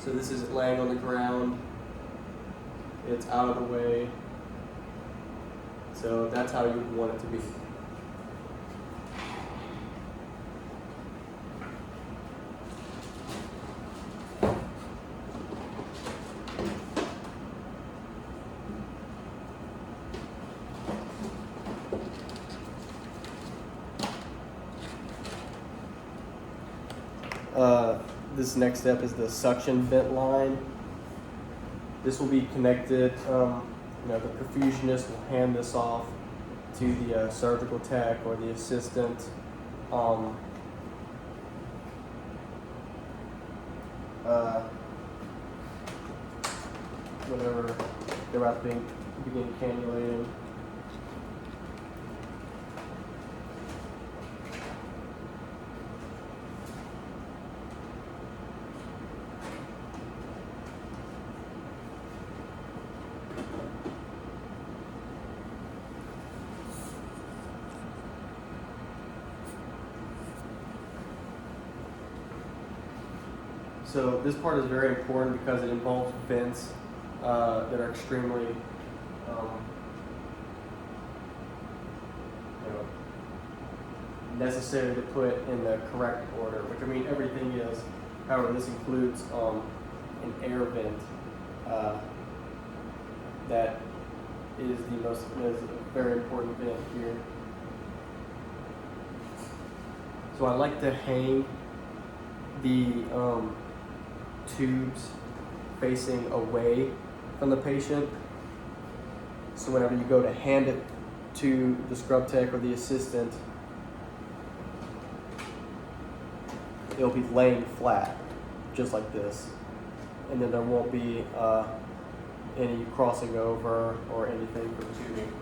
So this is laying on the ground. It's out of the way. So that's how you would want it to be. This next step is the suction vent line. This will be connected, the perfusionist will hand this off to the surgical tech or the assistant. Whenever they're about to begin cannulating. So this part is very important because it involves vents that are extremely necessary to put in the correct order, which I mean everything is. However, this includes an air vent that is a very important vent here. So I like to hang the tubes facing away from the patient. So whenever you go to hand it to the scrub tech or the assistant, it'll be laying flat, just like this. And then there won't be any crossing over or anything for tubing.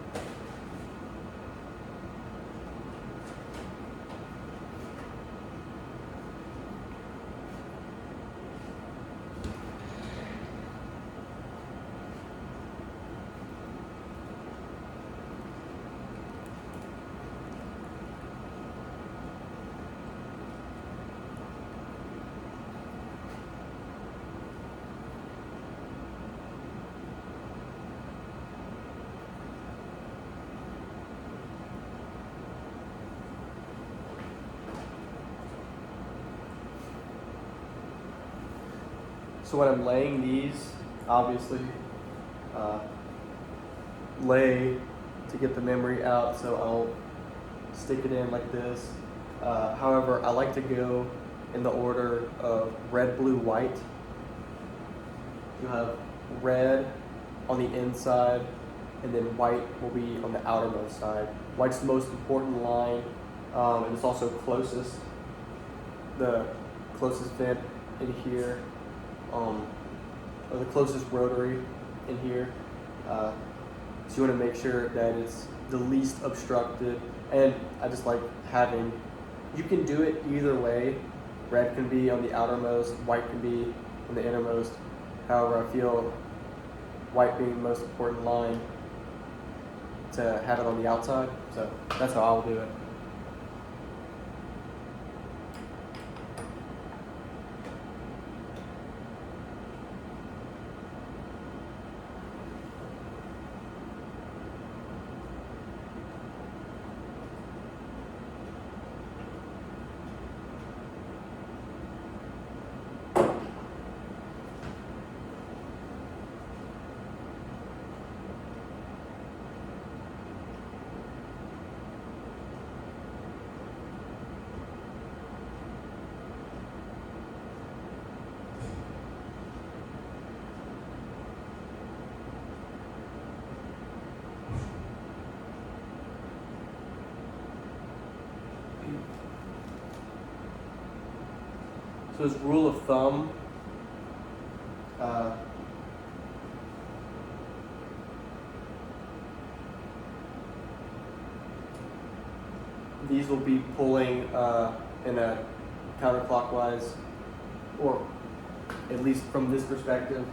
So when I'm laying these, obviously, lay to get the memory out, so I'll stick it in like this. However, I like to go in the order of red, blue, white. You have red on the inside, and then white will be on the outermost side. White's the most important line, and it's also the closest vent in here. Or the closest rotary in here. So you want to make sure that it's the least obstructed. And I just like having, you can do it either way. Red can be on the outermost, white can be on the innermost. However, I feel white being the most important line to have it on the outside. So that's how I'll do it. So as rule of thumb, these will be pulling in a counterclockwise, or at least from this perspective.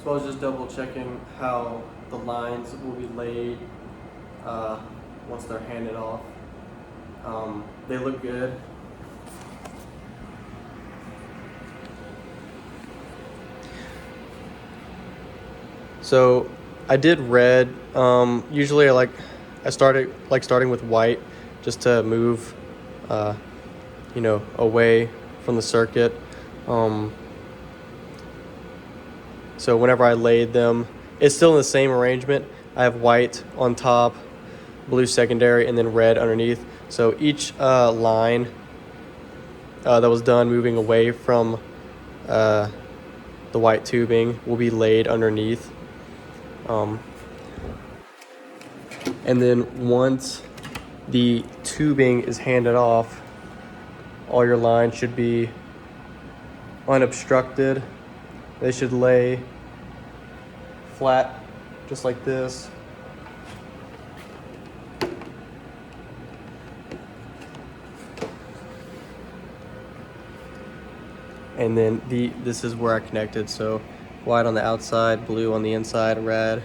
So I was just double checking how the lines will be laid once they're handed off. They look good. So I did red. Usually I starting with white just to move, away from the circuit. So whenever I laid them, it's still in the same arrangement. I have white on top, blue secondary, and then red underneath. So each line that was done moving away from the white tubing will be laid underneath. And then once the tubing is handed off, all your lines should be unobstructed. They should lay flat, just like this. And then this is where I connected. So white on the outside, blue on the inside, red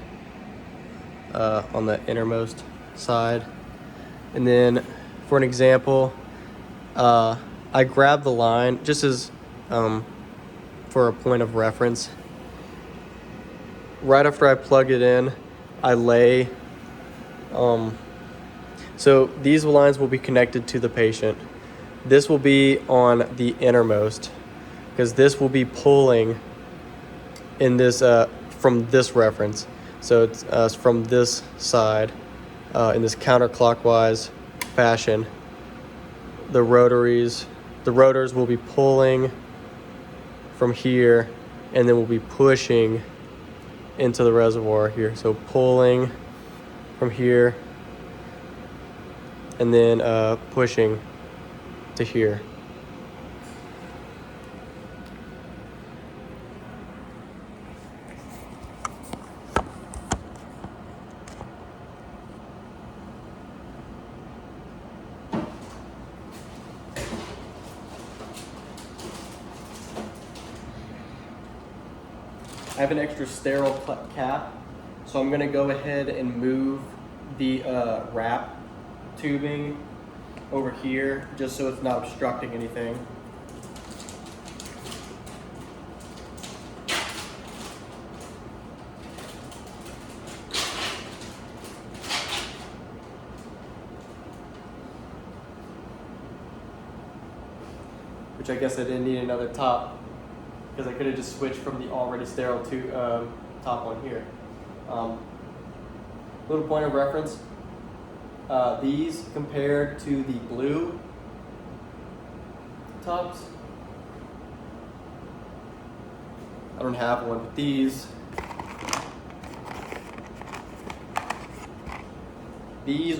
on the innermost side. And then for an example, I grabbed the line just as for a point of reference. Right after I plug it in, I lay, so these lines will be connected to the patient. This will be on the innermost, because this will be pulling in this from this reference. So it's from this side in this counterclockwise fashion. The rotors will be pulling from here, and then we'll be pushing into the reservoir here. So pulling from here, and then pushing to here. I have an extra sterile cap, so I'm gonna go ahead and move the wrap tubing over here just so it's not obstructing anything. Which I guess I didn't need another top, because I could have just switched from the already sterile to top one here. Little point of reference, these compared to the blue tops, I don't have one, but these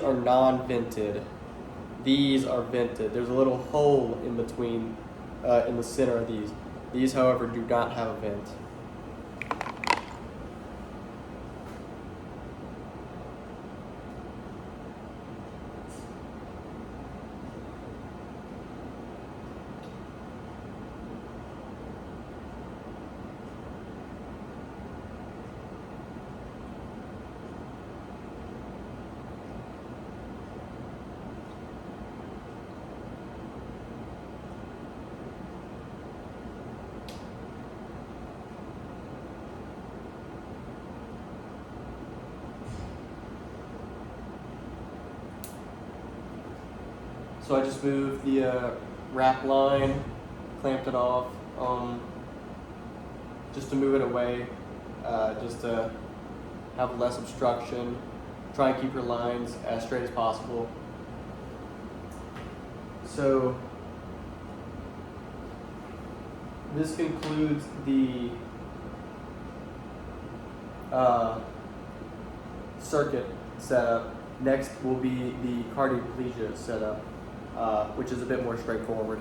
are non-vented. These are vented. There's a little hole in between, in the center of these. These, however, do not have a vent. So I just moved the wrap line, clamped it off, just to move it away, just to have less obstruction. Try and keep your lines as straight as possible. So this concludes the circuit setup. Next will be the Cardioplegia setup, which is a bit more straightforward.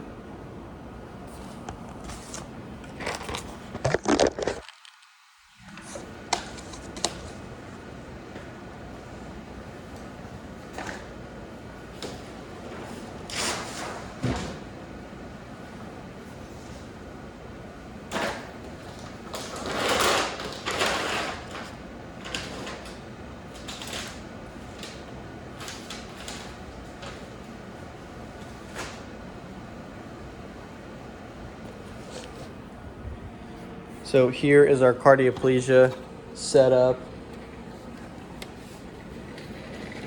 So here is our Cardioplegia setup,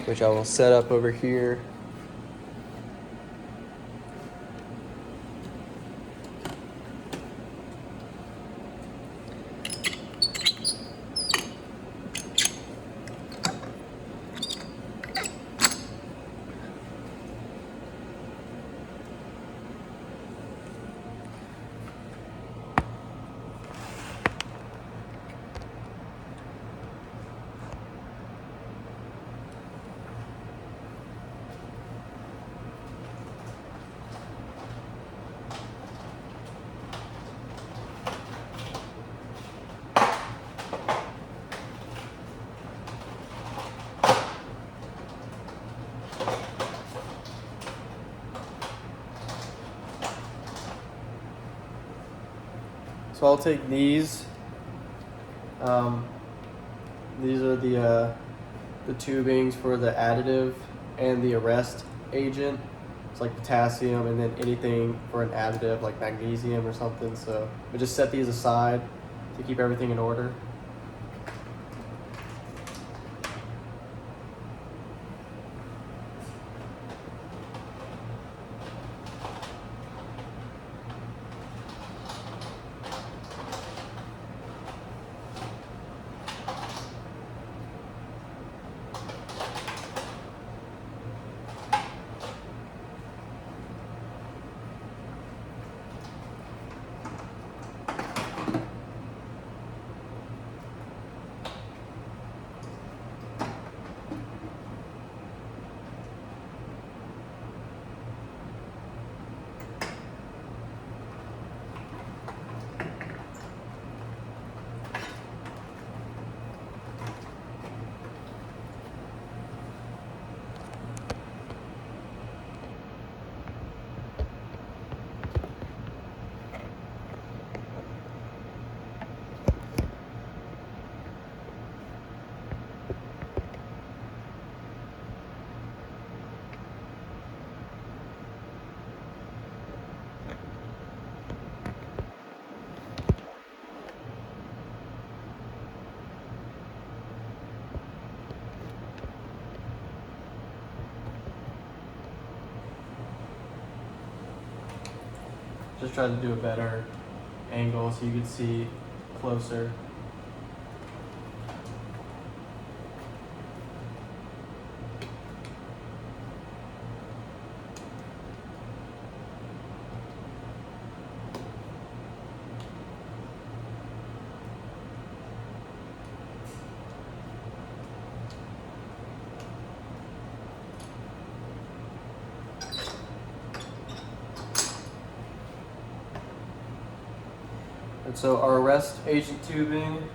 which I will set up over here. So I'll take these. These are the tubings for the additive and the arrest agent. It's like potassium, and then anything for an additive like magnesium or something. So we just set these aside to keep everything in order. Just try to do a better angle so you can see closer. And so our arrest agent tubing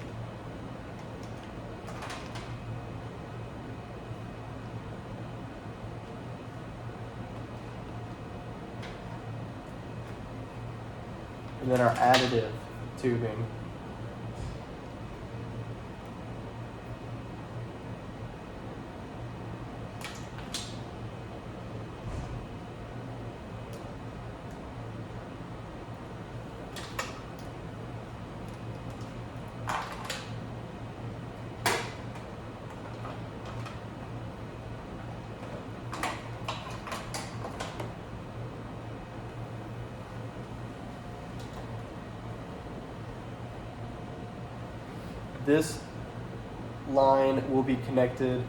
and then our additive tubing. This line will be connected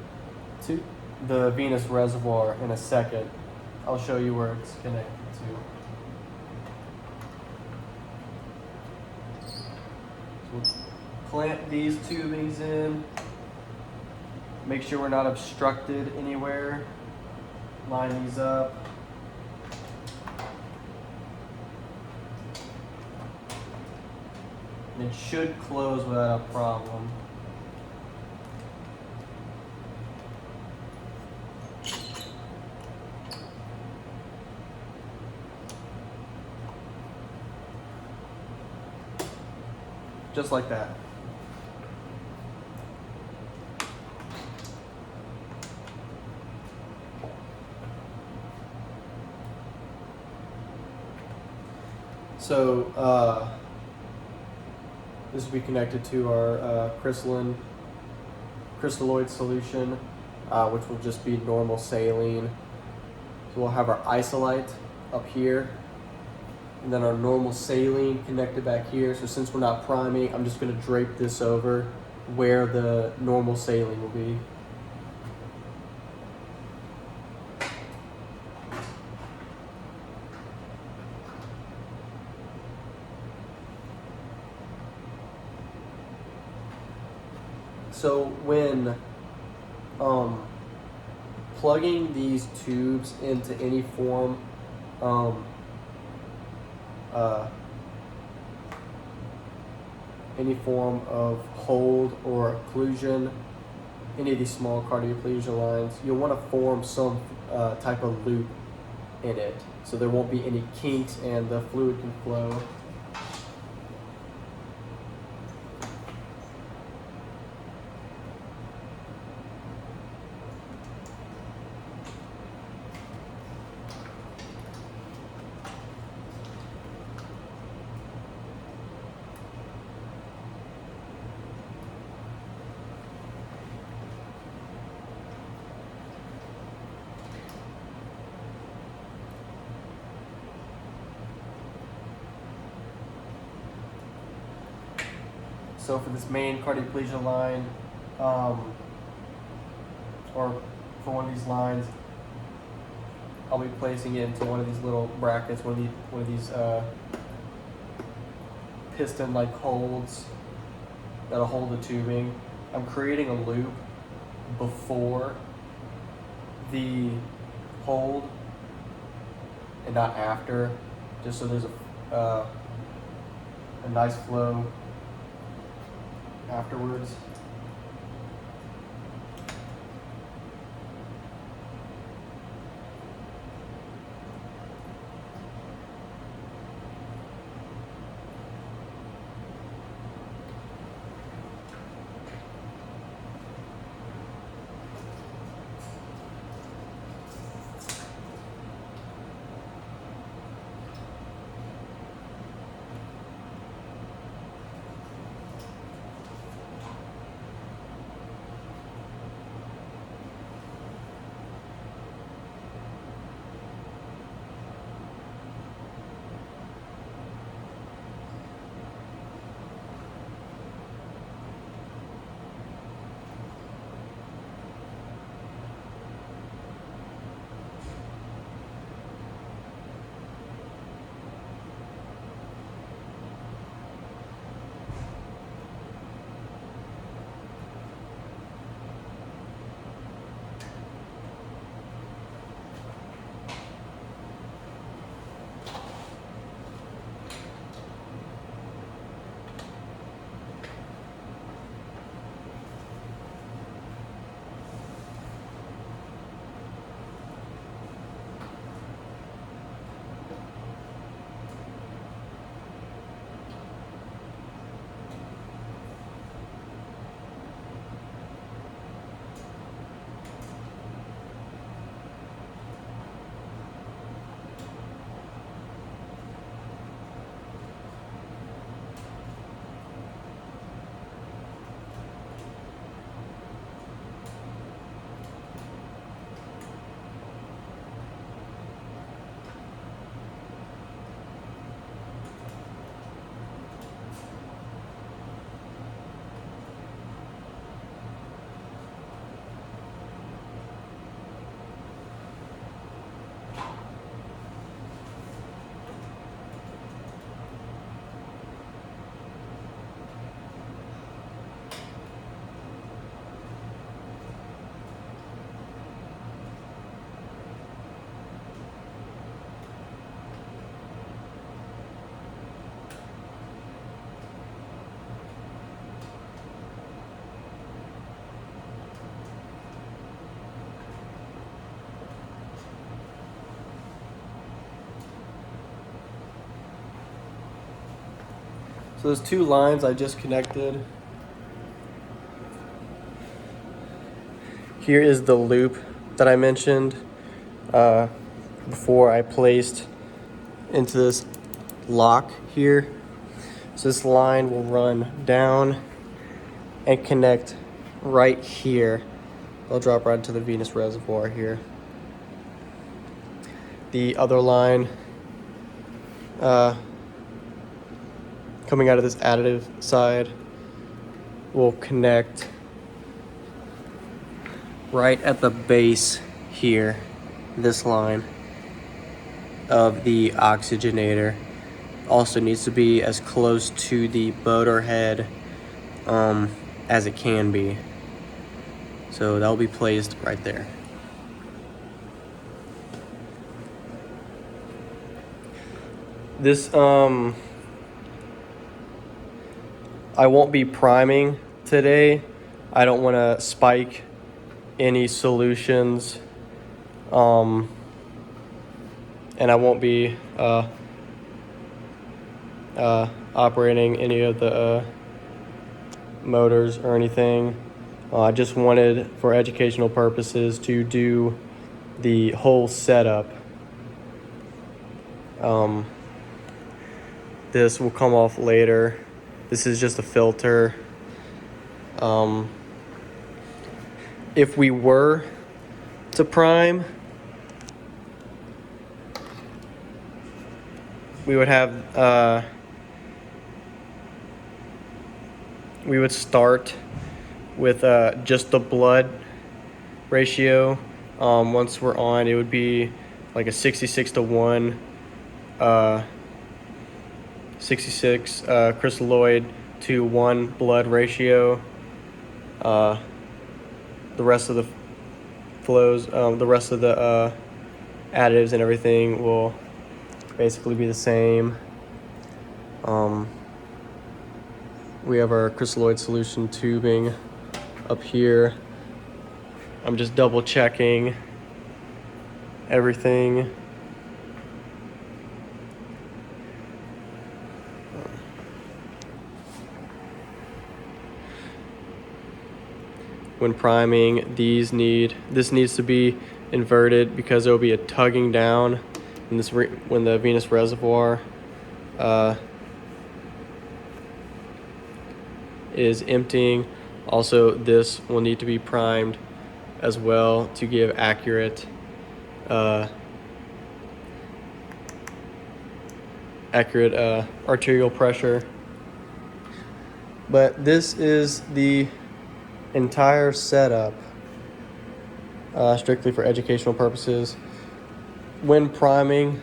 to the venous reservoir in a second. I'll show you where it's connected to. So we'll clamp these tubings in. Make sure we're not obstructed anywhere. Line these up. And it should close without a problem. Just like that. So, This will be connected to our crystalloid solution, which will just be normal saline. So we'll have our isolite up here, and then our normal saline connected back here. So since we're not priming, I'm just going to drape this over where the normal saline will be. So when plugging these tubes into any form of hold or occlusion, any of these small cardioplegia lines, you'll want to form some type of loop in it, so there won't be any kinks and the fluid can flow. So for this main cardioplegia line, or for one of these lines, I'll be placing it into one of these little brackets, one of these piston-like holds that'll hold the tubing. I'm creating a loop before the hold and not after, just so there's a nice flow afterwards. So those two lines I just connected. Here is the loop that I mentioned before I placed into this lock here. So this line will run down and connect right here. It'll drop right into the venous reservoir here. The other line coming out of this additive side will connect right at the base here, this line of the oxygenator. Also needs to be as close to the motor head as it can be. So that'll be placed right there. This, I won't be priming today. I don't want to spike any solutions. And I won't be operating any of the motors or anything. I just wanted, for educational purposes, to do the whole setup. This will come off later. This is just a filter. If we were to prime, we would have we would start with just the blood ratio. Once we're on, it would be like a 66-to-1, 66 crystalloid to 1 blood ratio. The rest of the flows, the rest of the additives and everything will basically be the same. We have our crystalloid solution tubing up here. I'm just double checking everything. When priming, this needs to be inverted because there will be a tugging down in this when the venous reservoir is emptying. Also, this will need to be primed as well to give accurate arterial pressure. But this is the entire setup, strictly for educational purposes. When priming,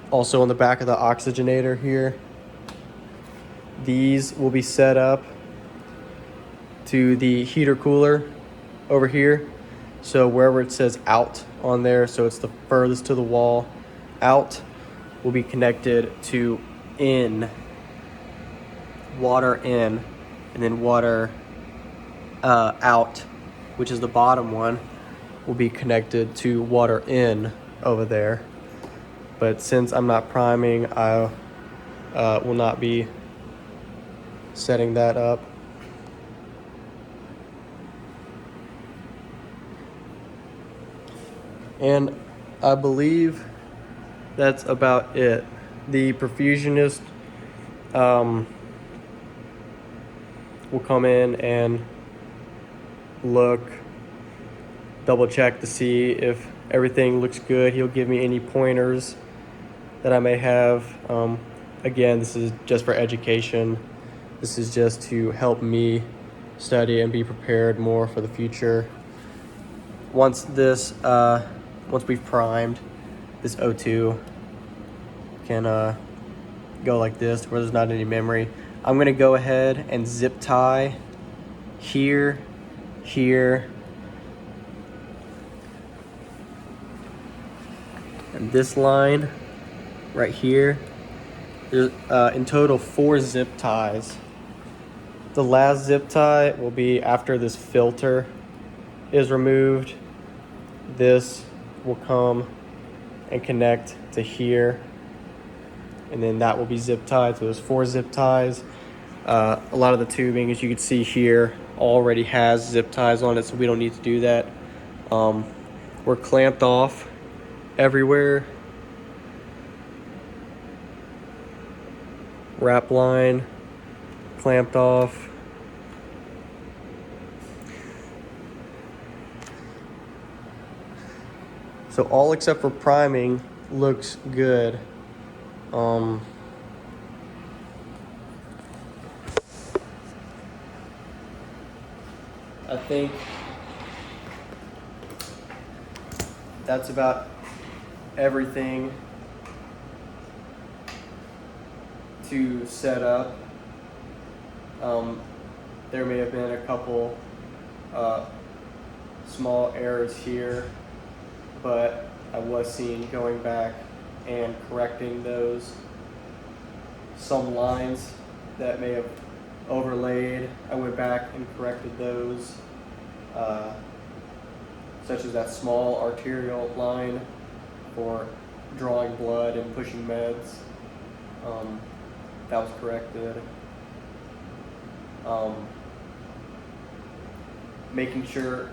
also on the back of the oxygenator here, these will be set up to the heater cooler over here. So wherever it says out on there, so it's the furthest to the wall, out will be connected to in, water in, and then water out, which is the bottom one, will be connected to water in over there. But since I'm not priming, I will not be setting that up. And I believe that's about it. The perfusionist will come in and look, double check to see if everything looks good. He'll give me any pointers that I may have. Again, this is just for education. This is just to help me study and be prepared more for the future. Once we've primed, this O2 can go like this where there's not any memory. I'm gonna go ahead and zip tie here, and this line right here. There's in total 4 zip ties. The last zip tie will be after this filter is removed. This will come and connect to here, and then that will be zip tied. So there's 4 zip ties. A lot of the tubing, as you can see here, already has zip ties on it, so we don't need to do that. We're clamped off everywhere. wrap line clamped off. So all except for priming looks good. I think that's about everything to set up. There may have been a couple small errors here, but I was seen going back and correcting those. Some lines that may have overlaid, I went back and corrected those, such as that small arterial line for drawing blood and pushing meds. That was corrected. Making sure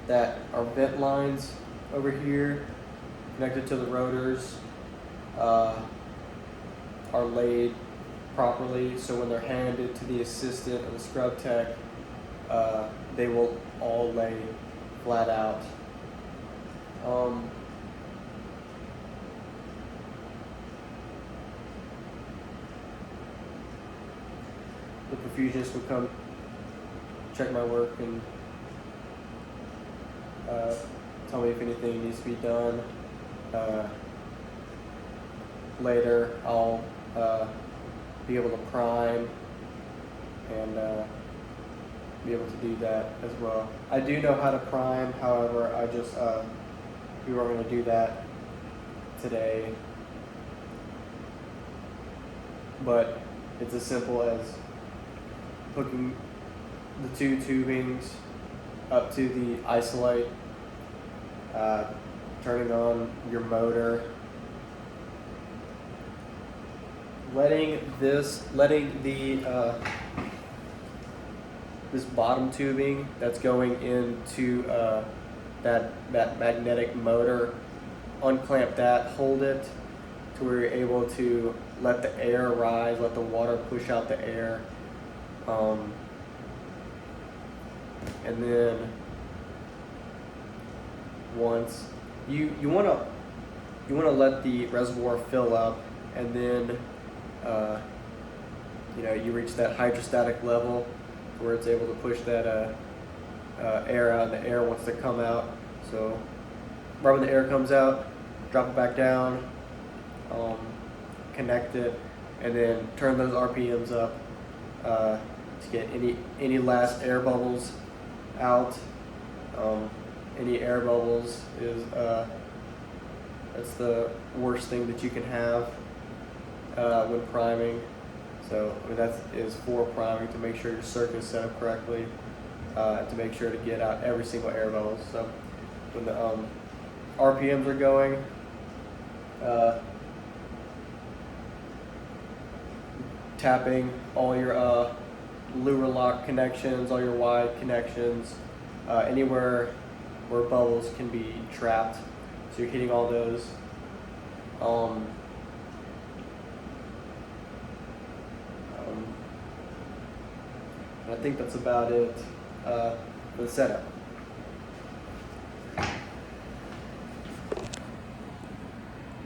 that our vent lines over here connected to the rotors are laid properly, so when they're handed to the assistant or the scrub tech, they will all lay flat out. The perfusionist will come check my work and tell me if anything needs to be done. Later, I'll be able to prime and be able to do that as well. I do know how to prime, however, I just we weren't going to do that today. But it's as simple as hooking the two tubings up to the isolate, turning on your motor, letting the this bottom tubing that's going into that magnetic motor, unclamp that, hold it to where you're able to let the air rise, let the water push out the air, and then once you want to let the reservoir fill up, and then you reach that hydrostatic level where it's able to push that air out, and the air wants to come out. So right when the air comes out, drop it back down, connect it, and then turn those RPMs up to get any last air bubbles out. Any air bubbles is that's the worst thing that you can have when priming. So that is for priming, to make sure your circuit is set up correctly, to make sure to get out every single air bubble. So when the RPMs are going, tapping all your lure lock connections, all your wide connections, anywhere where bubbles can be trapped. So you're hitting all those. I think that's about it for the setup.